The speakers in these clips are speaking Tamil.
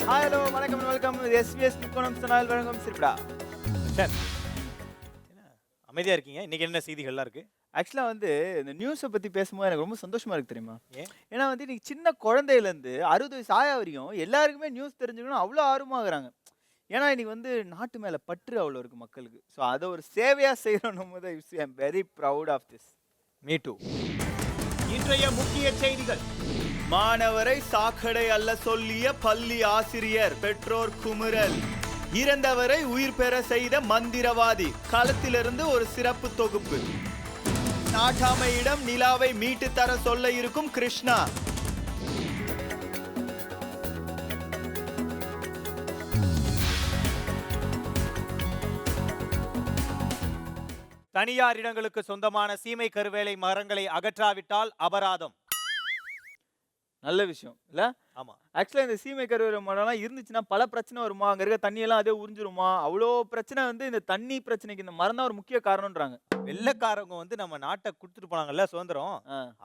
ஹலோ வணக்கம் வெல்கம் எஸ்பிஎஸ் முக்கோணம் சொன்னால் வணக்கம் சிரிப்படா. சார் அமைதியா இருக்கீங்க. இன்னைக்கு என்ன செய்திகள்லாம் இருக்கு? ஆக்சுவலா வந்து இந்த நியூஸை பத்தி பேசும்போது எனக்கு ரொம்ப சந்தோஷமா இருக்கு தெரியுமா? ஏன்? ஏன்னா வந்து இன்னைக்கு சின்ன குழந்தையிலேருந்து 60 வயசு ஆயா வரையும் எல்லாருக்குமே நியூஸ் தெரிஞ்சுக்கணும் அவ்வளோ ஆர்வமாகறாங்க. ஏன்னா இன்னைக்கு வந்து நாட்டு மேல பற்று அவ்வளோ இருக்கு மக்களுக்கு. ஸோ அதை ஒரு சேவையா செய்யணும் போது I am very proud of this. Me too. இன்றைய முக்கிய செய்திகள். மாணவரை சாக்கடை அல்ல சொல்லிய பள்ளி ஆசிரியர், பெற்றோர் குமுறல். இறந்தவரை உயிர் பெற செய்த மந்திரவாதி, களத்திலிருந்து ஒரு சிறப்பு தொகுப்பு. நாட்டாமையிடம் நிலாவை மீட்டு தர சொல்ல இருக்கும் கிருஷ்ணா. தனியார் இடங்களுக்கு சொந்தமான சீமை கருவேலை மரங்களை அகற்றாவிட்டால் அபராதம். நல்ல விஷயம் இல்ல? ஆமா. ஆக்சுவலா இந்த சீமை கருவேல மரம்லாம் இருந்துச்சுன்னா பல பிரச்சனை வருமா, அங்க இருக்க தண்ணியெல்லாம் அதே உறிஞ்சிருமா, அவ்வளோ பிரச்சனை வந்து இந்த தண்ணி பிரச்சனைக்கு இந்த மரம் தான் ஒரு முக்கிய காரணம்ன்றாங்க. வெள்ளைக்காரங்க வந்து நம்ம நாட்டை கொடுத்துட்டு போனாங்கல்ல சுதந்திரம்.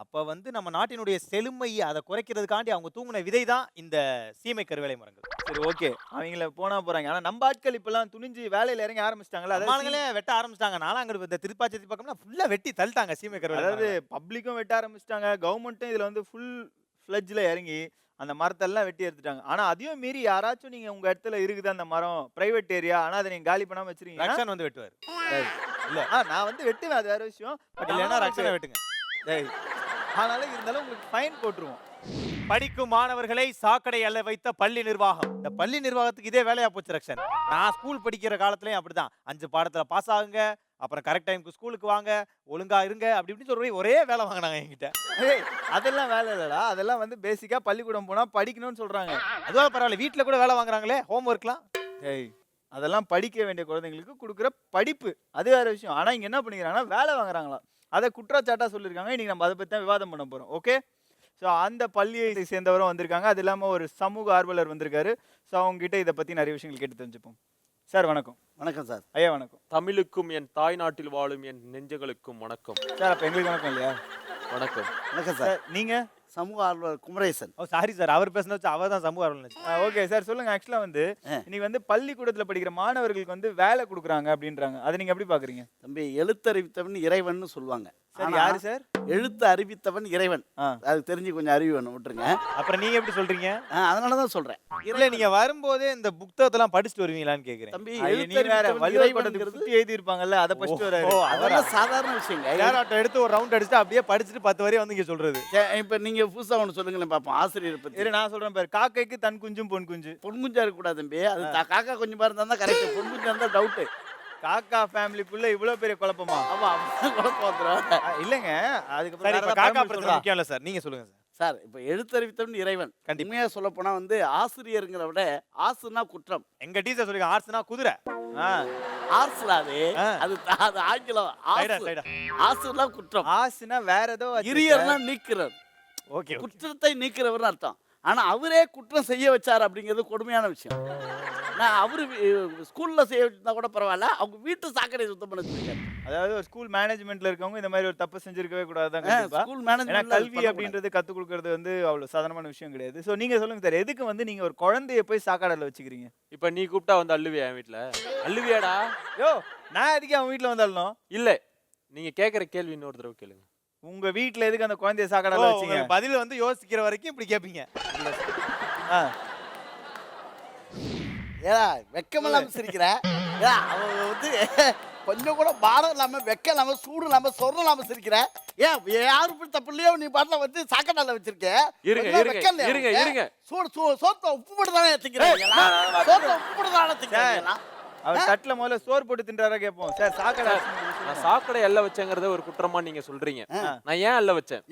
அப்ப வந்து நம்ம நாட்டினுடைய செழுமை அதை குறைக்கிறதுக்காண்டி அவங்க தூங்கின விதை தான் இந்த சீமை கருவேலை மரங்கள். சரி ஓகே, அவங்கள போனா போறாங்க. ஆனா நம்ம ஆட்கள் இப்பெல்லாம் துணிஞ்சு வேலையில இறங்கி ஆரம்பிச்சிட்டாங்களா? அம்மாங்களே வெட்ட ஆரம்பிச்சிட்டாங்க. நானும் அங்க இந்த திருப்பாச்சேரி பக்கம்னா ஃபுல்லா வெட்டி தள்ளிட்டாங்க சீமை கருவேலை. அதாவது பப்ளிக்கும் வெட்ட ஆரம்பிச்சிட்டாங்க, கவர்மெண்ட்டும் இதுல வந்து ஃபுல் ஃப்ளட்ஜ்ல இறங்கி அந்த மரத்தெல்லாம் வெட்டி எடுத்துட்டாங்க. ஆனா அதையும் மீறி யாராச்சும் நீங்க உங்க இடத்துல இருக்குது அந்த மரம் பிரைவேட் ஏரியா, ஆனா அதை நீங்க காலி பண்ணாம வச்சிருக்கீங்க. ரக்ஷன் வந்து வெட்டுவார். இல்ல நான் வந்து வெட்டுவேன், அது வேற விஷயம். பட் இல்லைன்னா ரக்ஷனை வெட்டுங்க. ஆனாலும் இருந்தாலும் உங்களுக்கு ஃபைன் போட்டுருவோம். படிக்கும் மாணவர்களை சாக்கடை அல்ல வைத்த பள்ளி நிர்வாகம். இந்த பள்ளி நிர்வாகத்துக்கு இதே வேலையா போச்சு ரக்ஷன். நான் ஸ்கூல் படிக்கிற காலத்துலயும் அப்படிதான். 5 பாடத்துல பாஸ் ஆகுங்க, அப்புறம் கரெக்ட் டைமுக்கு ஸ்கூலுக்கு வாங்க, ஒழுங்கா இருங்க, அப்படி இப்படின்னு சொல்லி ஒரே வேலை வாங்கினாங்க என்கிட்ட. அதெல்லாம் வேலை இல்லடா, அதெல்லாம் வந்து பேசிக்கா பள்ளிக்கூடம் போனா படிக்கணும்னு சொல்றாங்க. அதுவும் பரவாயில்ல, வீட்டுல கூட வேலை வாங்குறாங்களே ஹோம் ஒர்க்லாம். அதெல்லாம் படிக்க வேண்டிய குழந்தைங்களுக்கு கொடுக்குற படிப்பு, அது வேற விஷயம். ஆனா இங்க என்ன பண்ணிக்கிறாங்கன்னா வேலை வாங்குறாங்களா, அதை குற்றச்சாட்டா சொல்லியிருக்காங்க. இன்னைக்கு நம்ம அதை பத்தி தான் விவாதம் பண்ண போறோம். ஓகே, ஸோ அந்த பள்ளியை சேர்ந்தவரும் வந்திருக்காங்க, அது இல்லாமல் ஒரு சமூக ஆர்வலர் வந்திருக்காரு. ஸோ அவங்க கிட்ட இதை பத்தி நிறைய விஷயங்கள் கேட்டு தெரிஞ்சுப்போம். சார் வணக்கம். வணக்கம் சார். ஐயா வணக்கம். தமிழுக்கும் என் தாய்நாட்டில் வாழும் என் நெஞ்சங்களுக்கும் வணக்கம். சார் அப்போ எங்களுக்கு வணக்கம் இல்லையா? வணக்கம். வணக்கம் சார். நீங்க சமூக ஆர்வலர் குமரேசன். ஓ சாரி சார், அவர் பேசுனது வச்சு அவர் தான் சமூக ஆர்வலர். ஓகே சார் சொல்லுங்க. ஆக்சுவலா வந்து இன்னைக்கு வந்து பள்ளிக்கூடத்துல படிக்கிற மாணவர்களுக்கு வந்து வேலை கொடுக்குறாங்க அப்படின்றாங்க, அதை நீங்க எப்படி பாக்குறீங்க? தம்பி, எழுத்தறிவித்தவன் இறைவன் சொல்லுவாங்க. சார் யாரு சார்? எழுத்து அறிவித்தவன் இறைவன். அது தெரிஞ்சு கொஞ்சம் அறிவு வேணும், விட்டுருங்க. அப்புறம் நீங்க எப்படி சொல்றீங்க? அதனாலதான் சொல்றேன். இல்ல நீங்க வரும்போதே இந்த புத்தகத்தெல்லாம் படிச்சுட்டு வருவீங்களான்னு கேக்குறேன். தம்பி, எழுதி எழுதி இருப்பாங்கல்ல, அதை படிச்சுட்டு வராரு. அதெல்லாம் சாதாரண விஷயங்க. கேராட்டை எடுத்து ஒரு ரவுண்ட் அடிச்சுட்டு அப்படியே படிச்சுட்டு 10 வரையும் வந்து இங்க சொல்றது. இப்ப நீங்க புதுசா ஒண்ணு சொல்லுங்களேன் பாப்போம், ஆசிரியர் பத்தி. நான் சொல்றேன் பாரு, காக்கைக்கு தன் குஞ்சும் பொன் குஞ்சு. பொன் குஞ்சா இருக்க கூடாது தம்பி, அது காக்கா கொஞ்சம் பாரு இருந்தா கரெக்ட், பொன் குஞ்சா இருந்தா டவுட். காக்கா ஃபேமிலிக்குள்ள இவ்வளவு பெரிய குழப்பமா? ஆமா, குழப்பம் வந்துடும். இல்லைங்க, அதுக்கப்புறம் காக்கா பிரச்சனை முக்கியம் இல்ல சார், நீங்க சொல்லுங்க சார். சார் இப்ப எழுத்தறிவித்தவன் இறைவன். கண்டிப்பா சொல்ல போனா வந்து ஆசிரியருங்கிற விட ஆசுனா குற்றம். எங்க டீச்சர் சொல்லுங்க, ஆர்ட்ஸ்னா குதிரை. ஆர்ஸ்லாவே அது ஆங்கிலம். ஆசுனா குற்றம், ஆசுனா வேற ஏதோ, இரியர்னா நீக்கிறது. ஓகே, குற்றத்தை நீக்கிறவர் அர்த்தம். ஆனா அவரே குற்றம் செய்ய வச்சார் அப்படிங்கிறது கொடுமையான விஷயம். நான் அவரு ஸ்கூல்ல செய்ய வச்சிருந்தா கூட பரவாயில்ல, அவங்க வீட்டு சாக்கடை சுத்தம் பண்ண சொல்லிருக்காரு. அதாவது ஒரு ஸ்கூல் மேனேஜ்மெண்ட்ல இருக்கவங்க இந்த மாதிரி ஒரு தப்பு செஞ்சிருக்கவே கூடாது. ஸ்கூல் மேனேஜ்மெண்ட் கல்வி அப்படின்றது கத்து கொடுக்கறது வந்து அவ்வளவு சாதாரணமான விஷயம் கிடையாது. சோ நீங்க சொல்லுங்க சார், எதுக்கு வந்து நீங்க ஒரு குழந்தைய போய் சாக்கடையில வச்சுக்கிறீங்க? இப்ப நீ கூப்பிட்டா வந்து அள்ளுவியா என் வீட்டுல? அள்ளுவியாடா? யோ, நான் எதுக்கு அவன் வீட்டுல வந்தாலும்? இல்ல, நீங்க கேக்குற கேள்வி இன்னொரு தடவை கேளுங்க. உங்க வீட்டுல எதுக்கு அந்த குழந்தைய சாக்கடையில வச்சீங்க? பதில் வந்து யோசிக்கிற வரைக்கும் இப்படி கேப்பீங்க. ஏடா வெக்கமெல்லாம் சிரிக்கிற? அவன் வந்து கொஞ்சம் கூட பாரம் இல்லாம, வெக்கம் இல்லாம, சூடு இல்லாம, சொர்ணம் இல்லாம சிரிக்கிற. ஏன் யாரு தப்பு இல்லையோ நீ பாட்டில வந்து சாக்கடையில வச்சிருக்க? இருங்க. சோத்த உப்பு போட்டு தானே ஏத்திக்கிறேன். சோத்த உப்பு போட்டு தானே ஏத்திக்கிறேன். அவர் தட்டுல முதல்ல சோறு போட்டு தின்றாரா கேட்போம். சார் சாக்கடை, நான் சாக்கடை எல்ல வச்சேங்கிறத ஒரு குற்றமா நீங்க சொல்றீங்க. நான் ஏன் எல்ல வச்சேன்?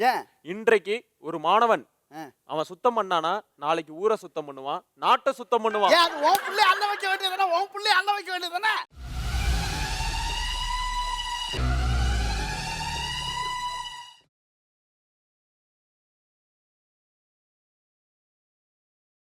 இன்றைக்கு ஒரு மாணவன் அவன் சுத்தம் பண்ணானா, நாளைக்கு ஊரை சுத்தம் பண்ணுவான், நாட்டை சுத்தம் பண்ணுவான். உன் பிள்ளை அல்ல வைக்க வேண்டியதுதானே?